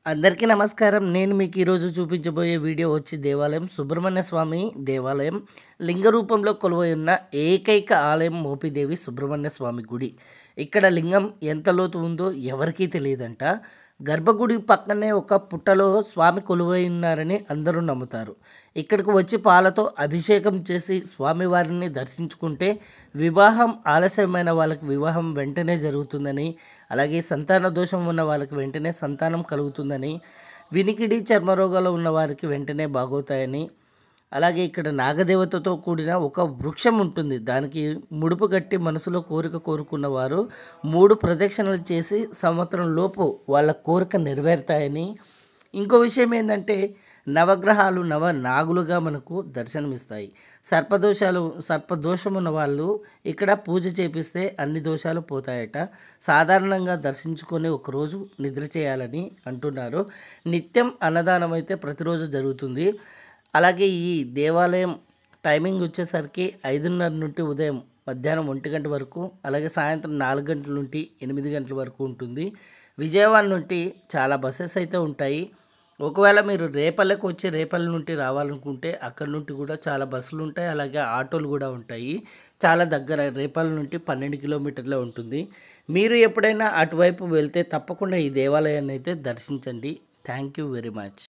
అందరికీ నమస్కారం. నేను మీకు ఈరోజు చూపించబోయే వీడియో వచ్చి దేవాలయం సుబ్రహ్మణ్య స్వామి దేవాలయం లింగ రూపంలో కొలువై ఉన్న ఏకైక ఆలయం మోపిదేవి సుబ్రహ్మణ్య స్వామి గుడి. ఇక్కడ లింగం ఎంత లోతు ఉందో ఎవరికీ తెలియదంట. గర్భగుడి పక్కనే ఒక పుట్టలో స్వామి కొలువై ఉన్నారని అందరూ నమ్ముతారు. ఇక్కడికి వచ్చి పాలతో అభిషేకం చేసి స్వామివారిని దర్శించుకుంటే వివాహం ఆలస్యమైన వాళ్ళకి వివాహం వెంటనే జరుగుతుందని, అలాగే సంతాన దోషం ఉన్న వాళ్ళకి వెంటనే సంతానం కలుగుతుందని, వినికిడి చర్మరోగాలు ఉన్న వారికి వెంటనే బాగవుతాయని, అలాగే ఇక్కడ నాగదేవతతో కూడిన ఒక వృక్షం ఉంటుంది. దానికి ముడుపు కట్టి మనసులో కోరిక కోరుకున్న వారు 3 ప్రదక్షిణలు చేసి సంవత్సరం లోపు వాళ్ళ కోరిక నెరవేరుతాయని. ఇంకో విషయం ఏంటంటే నవగ్రహాలు నాగులుగా మనకు దర్శనమిస్తాయి. సర్పదోషం ఉన్న వాళ్ళు ఇక్కడ పూజ చేపిస్తే అన్ని దోషాలు పోతాయట. సాధారణంగా దర్శించుకొని ఒకరోజు నిద్ర చేయాలని అంటున్నారు. నిత్యం అన్నదానం అయితే ప్రతిరోజు జరుగుతుంది. అలాగే ఈ దేవాలయం టైమింగ్ వచ్చేసరికి 5:30 నుండి ఉదయం మధ్యాహ్నం 1 గంట వరకు, అలాగే సాయంత్రం 4 గంటల నుండి 8 గంటల వరకు ఉంటుంది. విజయవాడ నుండి చాలా బస్సెస్ అయితే ఉంటాయి. ఒకవేళ మీరు రేపల్లెకి వచ్చి రేపల్లి నుండి రావాలనుకుంటే అక్కడ నుండి కూడా చాలా బస్సులు ఉంటాయి, అలాగే ఆటోలు కూడా ఉంటాయి. చాలా దగ్గర, రేపల్లి నుండి 12 కిలోమీటర్లే ఉంటుంది. మీరు ఎప్పుడైనా అటువైపు వెళ్తే తప్పకుండా ఈ దేవాలయాన్ని అయితే దర్శించండి. Thank you very much.